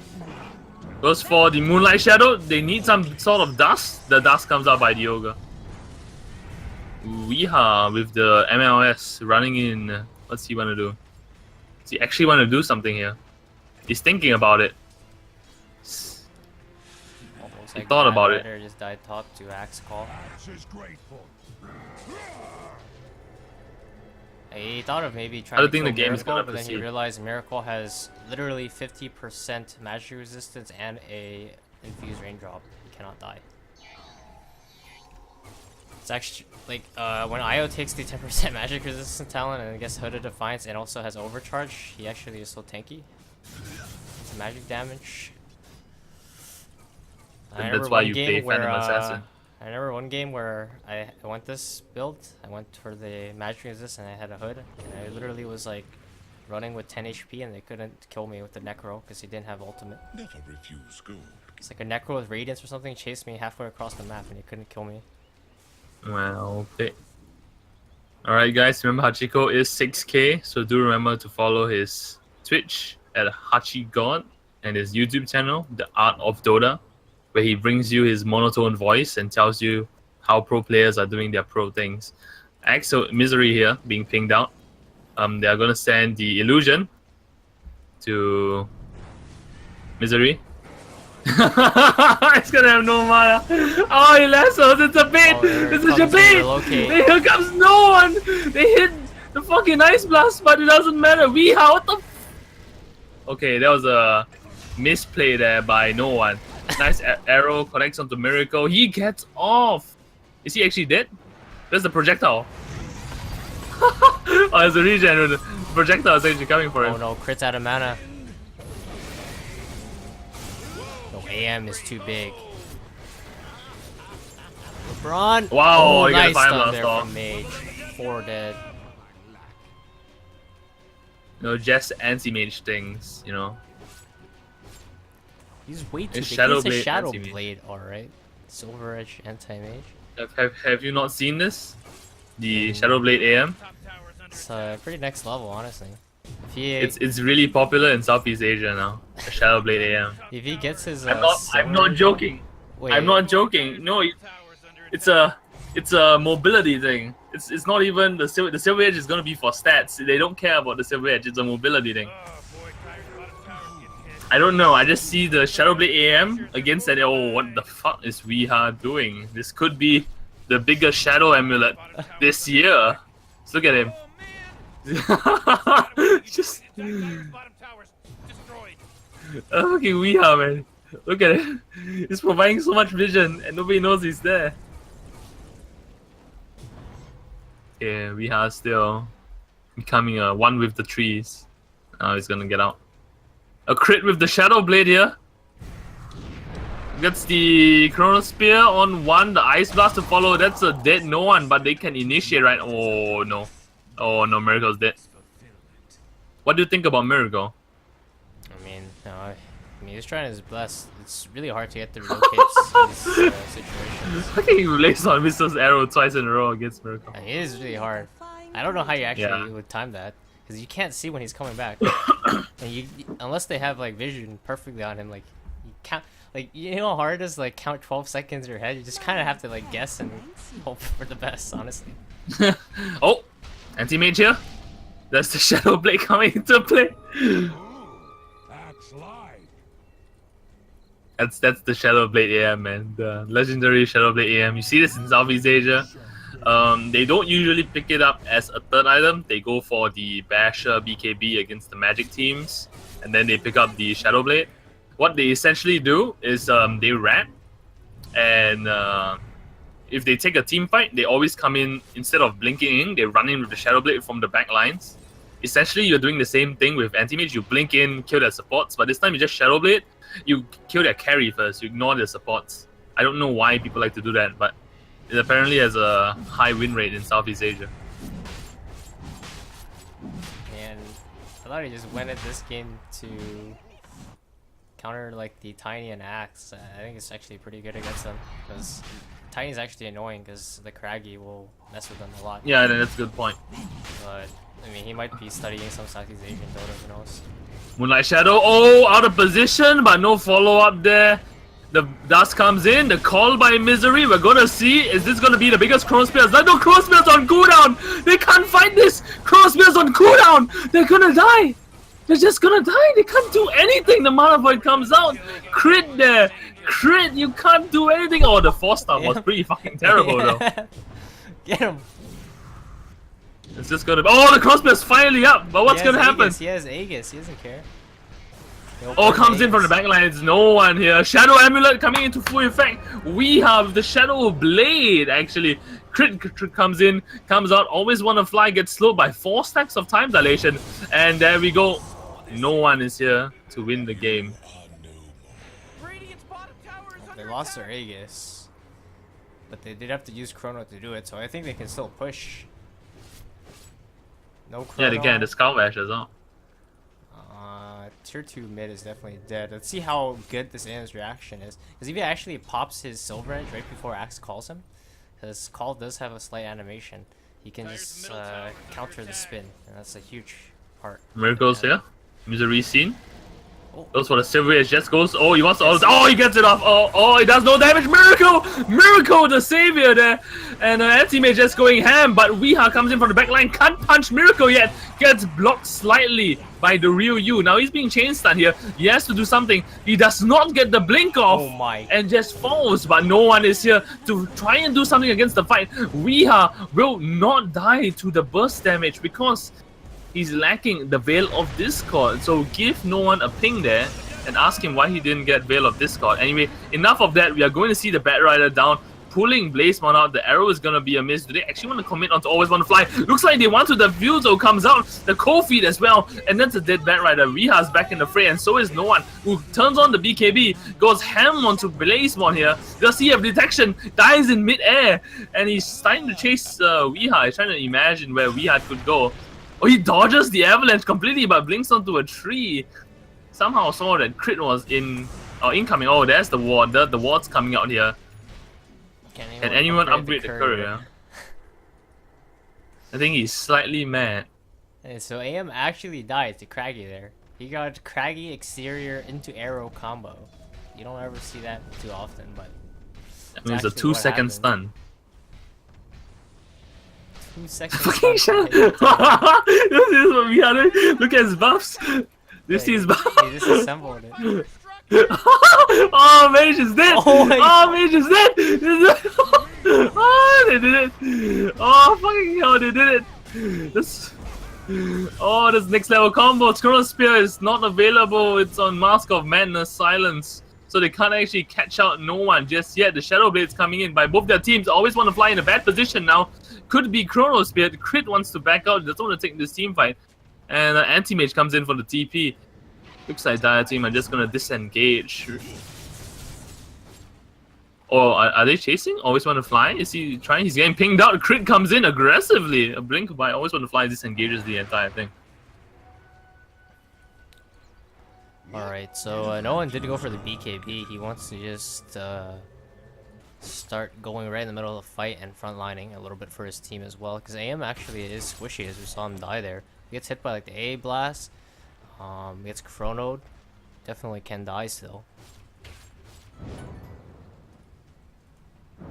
Goes for the Moonlight Shadow. They need some sort of dust. The dust comes out by the Ogre. Weeha with the MLS running in. What's he wanna do? Does he actually want to do something here? He's thinking about it. Almost Looks like thought about it. Rider just died top to Axe Call. He thought of maybe trying I to don't think kill the game is Miracle, gonna but then he proceed. realized Miracle has literally 50% magic resistance and a infused raindrop. He cannot die. It's actually like when Io takes the 10% magic resistance talent and gets Hooded Defiance and also has overcharge, he actually is so tanky. It's magic damage. And that's why you play Phantom Assassin. I remember one game where I went this build. I went for the magic resist and I had a hood. And I literally was like running with 10 HP and they couldn't kill me with the Necro because he didn't have ultimate. Never refuse gold. It's like a Necro with Radiance or something chased me halfway across the map and he couldn't kill me. Well, okay. Alright guys, remember Hachiko is 6k, so do remember to follow his Twitch at HachiGod and his YouTube channel, The Art of Dota, where he brings you his monotone voice and tells you how pro players are doing their pro things. Axel Misery here, being pinged out. They are gonna send the illusion to Misery. It's gonna have no mana. Oh, he lassos, it's a bait! It's a bait! Here comes no one! They hit the fucking Ice Blast, but it doesn't matter. What the f. Okay, that was a misplay there by no one. Nice arrow connects onto Miracle. He gets off. Is he actually dead? There's the projectile. Oh, there's a regen. The projectile is actually coming for him. Oh no, crit's out of mana. No, AM is too big. LeBron. Wow, oh, you got nice a fire stun blast there off. from Mage. 4 dead. No, just anti-mage things, you know. He's way too It's big. Shadow He's a Blade Shadow anti-mage. Blade, alright. Silver Edge anti-mage. Have you not seen this? The Shadow Blade AM? Top tower's under It's pretty next level, honestly. If he It's really popular in Southeast Asia now. The Shadow Blade AM. if he gets his I'm not silver- joking. Wait, I'm not joking. No, towers under it's a mobility thing. It's not even the Silver Edge is gonna be for stats. They don't care about the Silver Edge. It's a mobility thing. Oh boy, Kyre's bottom tower's getting hit. I don't know. I just see the Shadow Blade AM against that. Oh, what the fuck is Weeha doing? This could be the biggest Shadow Amulet this year. Just look at him. Just Kyre's bottom tower's destroyed. fucking Weeha, man. Look at it. He's providing so much vision and nobody knows he's there. Yeah, Weeha still becoming a one with the trees. Now he's gonna get out. A crit with the Shadow Blade here. Gets the Chrono Spear on one, the Ice Blast to follow. That's a dead no one, but they can initiate right. Oh no. Oh no, Miracle's dead. What do you think about Miracle? I mean, no, I mean, he's trying his best. It's really hard to get the relocates in these situations. How can you release on Mrs. Arrow twice in a row against Miracle? I mean, it is really hard. I don't know how you actually Yeah. would time that, because you can't see when he's coming back. And you, unless they have like vision perfectly on him, like you can't. Like, you know how hard it is to like count 12 seconds in your head? You just kind of have to like guess and hope for the best, honestly. Oh, anti-mage here. That's the Shadow Blade coming into play. That's the Shadow Blade AM, man. The legendary Shadow Blade AM. You see this in Southeast Asia. They don't usually pick it up as a third item. They go for the Basher BKB against the Magic teams, and then they pick up the Shadow Blade. What they essentially do is they rat, and if they take a team fight, they always come in, instead of blinking in, they run in with the Shadow Blade from the back lines. Essentially, you're doing the same thing with anti-mage. You blink in, kill their supports, but this time you just Shadow Blade, you kill their carry first, you ignore their supports. I don't know why people like to do that, but it apparently has a high win rate in Southeast Asia. And I thought he just went at this game to counter like the Tiny and Axe. I think it's actually pretty good against them, because Tiny's actually annoying because the Craggy will mess with them a lot. Yeah, that's a good point. But I mean, he might be studying some Southeast Asian Dota, who knows? Moonlight Shadow, oh, out of position, but no follow-up there. The dust comes in, the call by Misery. We're gonna see, is this gonna be the biggest Chrono Spears? No, Chrono Spears on cooldown! They can't fight this! Chrono Spears on cooldown! They're gonna die! They're just gonna die! They can't do anything! The Mana Void comes out! Crit there! Crit, you can't do anything. Oh, the 4-star was pretty fucking terrible though. Get him. It's just gonna. Oh, the crossbow's finally up. But what's gonna happen? He has Aegis. He doesn't care. Oh, comes in from the back line. It's no one here. Shadow Amulet coming into full effect. We have the Shadow Blade actually. Crit comes in, comes out. Always want to fly. Gets slowed by 4 stacks of time dilation. And there we go. No one is here to win the game. Radiant's bottom tower is They under lost their attack. Aegis, but they did have to use Chrono to do it. So I think they can still push. No Chrono. Yeah, they can. The Skull Bash as well. Tier 2 mid is definitely dead. Let's see how good this AM's reaction is. Because if he actually pops his Silver Edge right before Axe calls him, his call does have a slight animation, he can just counter the spin, and that's a huge part. Miracles here. Misery seen. Oh. Goes for the Silver Edge. Just goes. Oh, he wants to. Oh, he gets it off. Oh, he does no damage. Miracle! Miracle, the savior there. And anti-mage just going ham. But Weeha comes in from the back line. Can't punch Miracle yet. Gets blocked slightly by the real you. Now he's being chain stunned here. He has to do something. He does not get the blink off. Oh my. And just falls. But no one is here to try and do something against the fight. Weeha will not die to the burst damage because he's lacking the Veil of Discord. So give no one a ping there and ask him why he didn't get Veil of Discord. Anyway, enough of that. We are going to see the Bat Rider down, pulling Blazemon out. The arrow is going to be a miss. Do they actually want to commit onto Always Want to Fly? Looks like they want to. The Fuso comes out. The cold feed as well. And that's a dead Bat Rider. Riha's back in the fray, and so is no one, who turns on the BKB, goes ham onto Blazemon here. Does he have detection? Dies in mid-air. And he's starting to chase Riha. He's trying to imagine where Riha could go. Oh, he dodges the avalanche completely but blinks onto a tree. Somehow saw that crit was incoming. Oh, there's the ward. The ward's coming out here. Can anyone upgrade the courier? I think he's slightly mad. And so AM actually died to Craggy there. He got Craggy exterior into arrow combo. You don't ever see that too often, but That means a 2-second stun. 2 seconds. Fucking shit! This is what we had. Look at his buffs. This is buff. He disassembled it. Oh, Mage is dead! Oh my God. Mage is dead! Oh, they did it! Oh, fucking hell, they did it! This next level combo. Chrono Spear is not available. It's on Mask of Madness Silence. So they can't actually catch out no one just yet. The Shadow Blade's coming in by both their teams. Always want to fly in a bad position now. Could be Chrono Spear. The Crit wants to back out. Doesn't want to take this team fight. And Anti-Mage comes in for the TP. Looks like Dire team are just going to disengage. Or are they chasing? Always Want to Fly? Is he trying? He's getting pinged out. Crit comes in aggressively. A blink by Always Want to Fly disengages the entire thing. Alright, so no one did go for the BKB. He wants to just start going right in the middle of the fight and frontlining a little bit for his team as well. Because AM actually is squishy, as we saw him die there. He gets hit by like the A blast. Gets chronoed. Definitely can die still.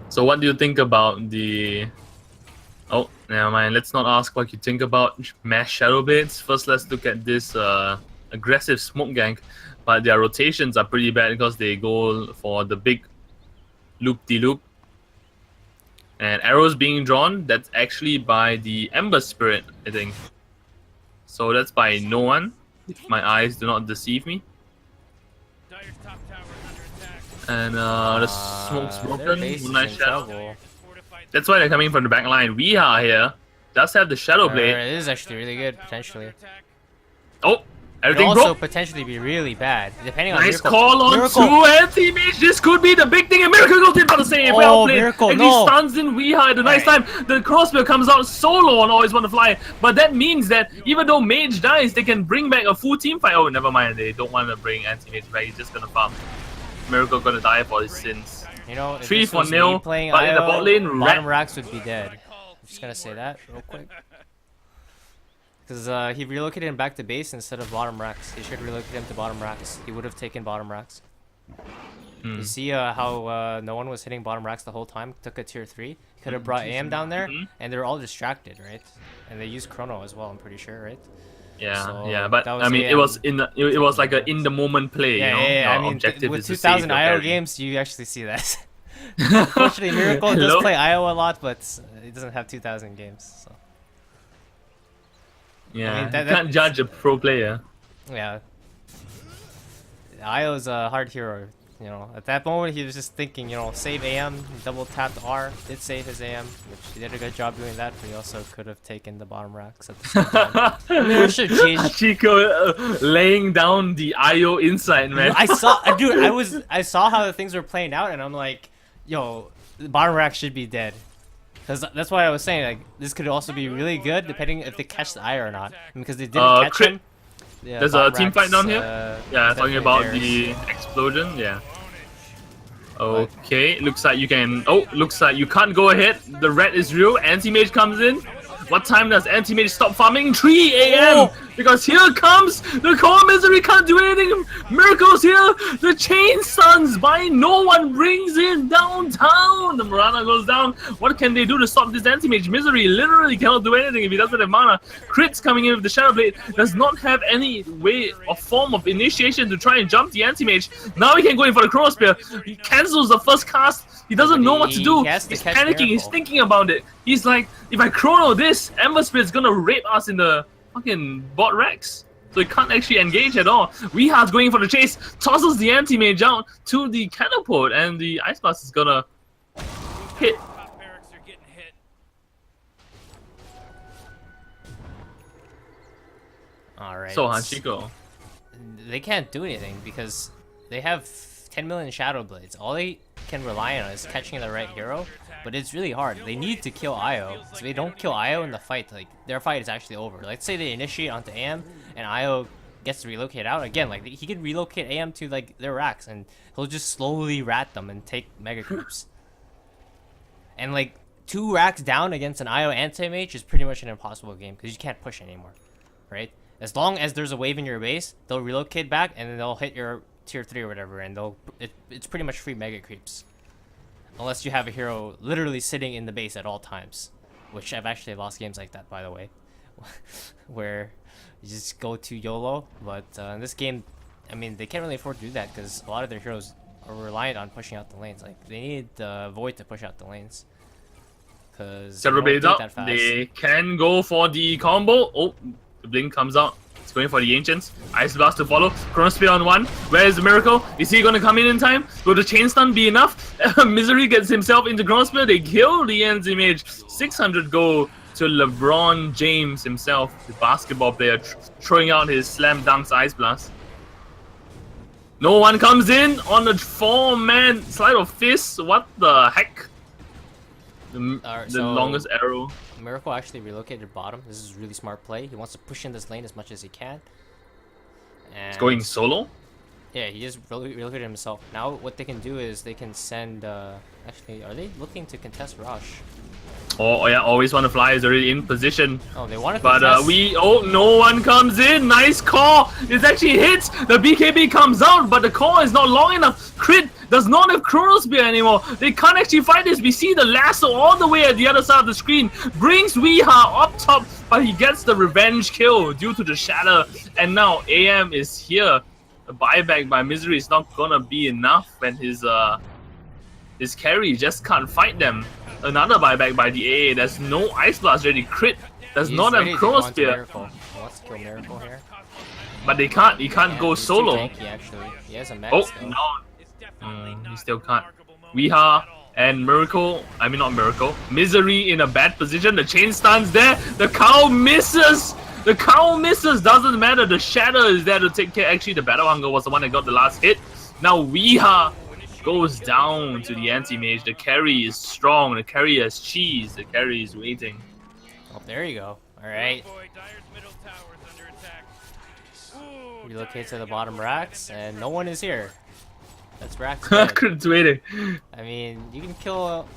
So what do you think about the... Oh, never mind. Let's not ask what you think about mass Shadow Blades. First, let's look at this aggressive smoke gank. But their rotations are pretty bad because they go for the big loop-de-loop. And arrows being drawn, that's actually by the Ember Spirit, I think. So that's by no one, if my eyes do not deceive me. Dire's top tower is under attack. And the smoke's broken. Base is Nice in shadow. trouble. That's why they're coming from the back line. Weeha here does have the Shadow Blade. It is actually really good, potentially. Oh, It everything also broke. potentially be really bad, depending on Nice Miracle. call on Miracle. 2 Anti-Mage. This could be the big thing. And Miracle goes in for the save. Oh, Well played. Miracle, And no. he stuns in Weeha at a nice time. The crossbow comes out solo and Always Want to Fly. But that means that even though Mage dies, they can bring back a full team fight. Oh, never mind. They don't want to bring Anti-Mage back. He's just going to farm. Miracle going to die for his sins. You know, if 3 this for was me nil, playing but in the IO, bot lane, bottom Rat- racks would be dead. I'm just gonna say that real quick. Because he relocated him back to base instead of bottom racks. He should relocate him to bottom racks. He would have taken bottom racks. You see how no one was hitting bottom racks the whole time? Took a tier 3. Could have brought AM down there, and they're all distracted, right? And they use Chrono as well, I'm pretty sure, right? Yeah, So yeah, but that was I mean, it AM. was it was like a in the moment play. Yeah, you know? yeah, yeah. Our I mean, objective with is to save 2000 your IO carry. games, you actually see that. Unfortunately, Miracle does Hello? play IO a lot, but it doesn't have 2000 games. So Yeah, that- you can't judge a pro player. yeah, IO is a hard hero. You know, at that moment he was just thinking, you know, save AM, double tapped R, did save his AM, which he did a good job doing that, but he also could have taken the bottom racks at the same time. I mean, we should change. Chico laying down the IO inside, man. I saw, dude, I saw how the things were playing out, and I'm like, yo, the bottom rack should be dead. Because that's what I was saying, like, this could also be really good, depending if they catch the eye or not. Because they didn't catch crit. him. Yeah, There's a bottom team fight rack's, down here. Yeah, talking definitely about theirs. the explosion. Yeah. Okay, looks like you can. Oh, looks like you can't go ahead. The red is real. Anti-mage comes in. What time does anti-mage stop farming? 3 a.m. Oh! Because here comes the core misery. Can't do anything. Miracles here. The chain stuns by no one brings in downtown. The Morana goes down. What can they do to stop this anti-mage? Misery literally cannot do anything if he doesn't have mana. Crits coming in with the Shadow Blade does not have any way or form of initiation to try and jump the anti-mage. Now he can go in for the Chrono Spear. He cancels the first cast. He doesn't know what to do. He has to He's catch panicking. He's Miracle. thinking about it. He's like, if I chrono this, Ember Spirit's gonna rape us in the fucking bot Rex. So he can't actually engage at all. Weeha's going for the chase, tosses the anti-mage out to the catapult, and the Ice Blast is gonna hit. Top barracks are getting hit. Alright. So Hachiko. They can't do anything because they have 10 million Shadow Blades. All they can rely on is catching the right hero, but it's really hard. They need to kill Io. So if they don't kill Io in the fight, like, their fight is actually over. Let's say they initiate onto AM and Io gets to relocate out. Again, like, he could relocate AM to, like, their racks and he'll just slowly rat them and take mega creeps. And, like, 2 racks down against an Io anti-mage is pretty much an impossible game because you can't push anymore, right? As long as there's a wave in your base, they'll relocate back and then they'll hit your tier 3 or whatever, and it's pretty much free mega creeps. Unless you have a hero literally sitting in the base at all times. Which I've actually lost games like that, by the way. Where you just go to YOLO. But in this game, I mean, they can't really afford to do that because a lot of their heroes are reliant on pushing out the lanes. Like, they need the Void to push out the lanes. Because Several blades out. They can go for the combo. Oh, the blink comes out. It's going for the Ancients. Ice Blast to follow. Chrono Spear on 1. Where is the Miracle? Is he going to come in time? Will the Chain Stun be enough? Misery gets himself into Chrono Spear. They kill the anti-mage. 600 go to LeBron James himself, the basketball player, throwing out his Slam Dunks Ice Blast. No one comes in on the 4-man slide of fists. What the heck? The so longest arrow. Miracle actually relocated bottom. This is a really smart play. He wants to push in this lane as much as he can. And It's going solo? yeah, he just relocated himself. Now what they can do is they can send actually, are they looking to contest Rush? Oh yeah, always want to fly is already in position. Oh, they want to But contest. no one comes in. Nice call. It actually hits. The BKB comes out, but the call is not long enough. Crit does not have Chrono Spear anymore. They can't actually fight this. We see the lasso all the way at the other side of the screen. Brings Weeha up top, but he gets the revenge kill due to the shatter. And now AM is here. The buyback by Misery is not gonna be enough, and his carry just can't fight them. Another buyback by the AA. There's no Ice Blast ready. Crit does He's not have ready to Chrono go onto Spear. Miracle. He wants to kill Miracle here. But they can't. He can't go He's too solo. tanky, actually. He has a mech Oh still. no! He still can't. Weeha and Miracle. I mean not Miracle. Misery in a bad position. The chain stuns there. The cow misses. The cow misses. Doesn't matter. The shadow is there to take care. Actually, the Battle Hunger was the one that got the last hit. Now Weeha goes down to the anti-mage. The carry is strong. The carry has cheese. The carry is waiting. Oh, there you go. Alright. Boy, Dyer's middle tower is under attack. Ooh, Relocate to Dyer's the bottom middle racks, and no one is here. That's racks. Crit's waiting. I mean, you can kill.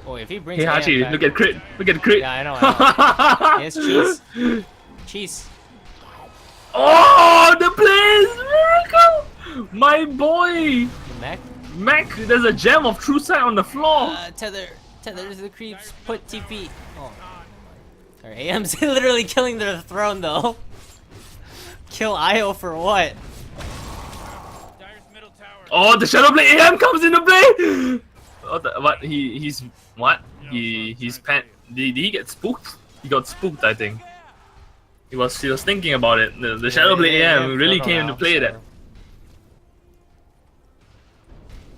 Oh, if he brings. Hey AM Hachi, back- look at Crit. Look at Crit. Yeah, I know. I know. He has cheese. Cheese. Oh, the plays! Miracle! My boy! The mech. Mac, there's a gem of true sight on the floor. Tether to the creeps. Put TP. Oh. Alright, AM's literally killing their throne though. Kill Io for what? Dyer's middle tower. Oh, the Shadow Blade AM comes into play! Oh, what? He's what? He's pan. Did he get spooked? He got spooked, I think. He was thinking about it. The Shadow Blade AM really came into play there.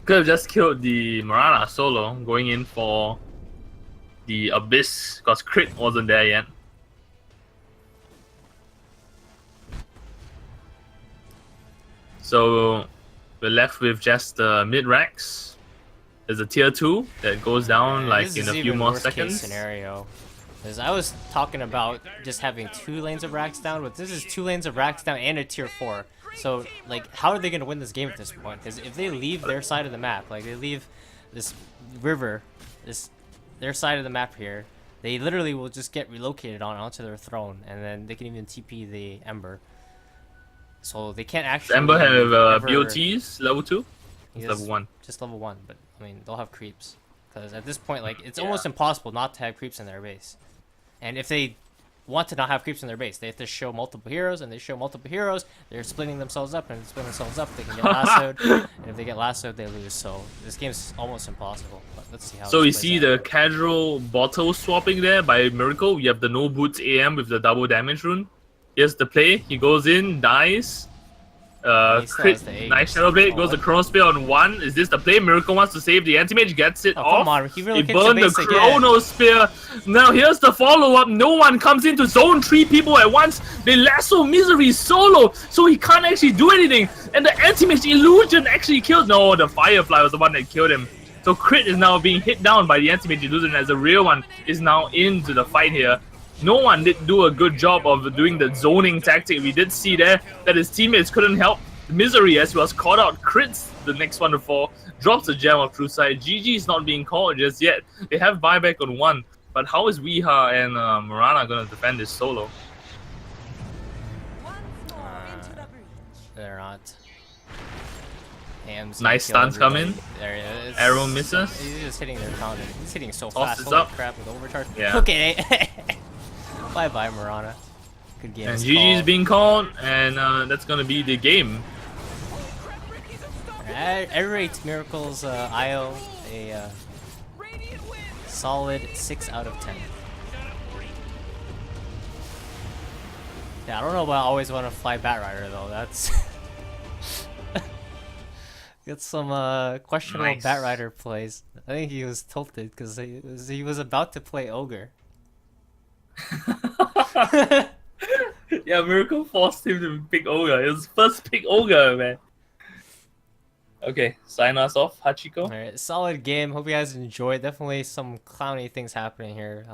Could have just killed the Marana solo, going in for the Abyss, because crit wasn't there yet. So we're left with just the mid-racks. There's a tier 2 that goes down like in a few more seconds. Scenario. Because I was talking about just having 2 lanes of racks down, but this is 2 lanes of racks down and a tier 4. So, like, how are they going to win this game at this point? Because if they leave their side of the map, like, they leave this river, their side of the map here, they literally will just get relocated onto their throne, and then they can even TP the Ember. So they can't actually... Ember have BOTs, level 2? It's level 1. Just level 1, but, I mean, they'll have creeps. Because at this point, like, it's almost impossible not to have creeps in their base. And if they want to not have creeps in their base, they have to show multiple heroes, and they show multiple heroes, they're splitting themselves up, and splitting themselves up, they can get lassoed, and if they get lassoed, they lose. So this game's almost impossible. But let's see how. So you see the casual bottle swapping there by Miracle. You have the no boots AM with the double damage rune. Here's the play. He goes in, dies. Crit, nice Shadow Blade, goes the Chrono Spear on 1. Is this the play? Miracle wants to save the anti-mage, gets it off. Come on, he really burned the Chrono Spear. Now here's the follow-up. No one comes into zone 3 people at once. They lasso Misery solo, so he can't actually do anything. And the anti-mage illusion actually killed. No, the Firefly was the one that killed him. So Crit is now being hit down by the anti-mage illusion as the real one is now into the fight here. No one did do a good job of doing the zoning tactic. We did see there that his teammates couldn't help Misery as he was caught out. Crits the next one to fall, drops the gem of True Sight. GG is not being called just yet. They have buyback on 1, but how is Weeha and Marana gonna defend this solo? They're not. Ham's nice stuns come in. There he is. Arrow misses. He's just hitting their counter. He's hitting so Tosses fast. Holy up. crap with overcharge. Yeah. Okay. Bye bye, Marana. Good game. And GG is being called, and that's gonna be the game. I rate Miracle's IO a solid 6 out of 10. Yeah, I don't know about always want to fly Batrider though. That's got some questionable Nice. Batrider plays. I think he was tilted because he was about to play Ogre. Yeah, Miracle forced him to pick Ogre. It was first pick Ogre, man. Okay, sign us off, Hachiko. Alright, solid game. Hope you guys enjoyed. Definitely some clowny things happening here.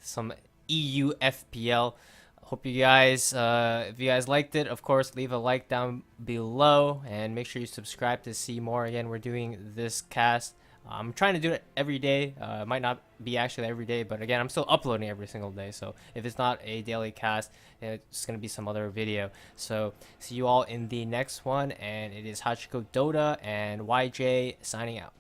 Some EU FPL. Hope you guys, if you guys liked it, of course, leave a like down below. And make sure you subscribe to see more. Again, we're doing this cast. I'm trying to do it every day. It might not be actually every day, but again, I'm still uploading every single day. So if it's not a daily cast, it's going to be some other video. So see you all in the next one. And it is Hachiko Dota and YJ signing out.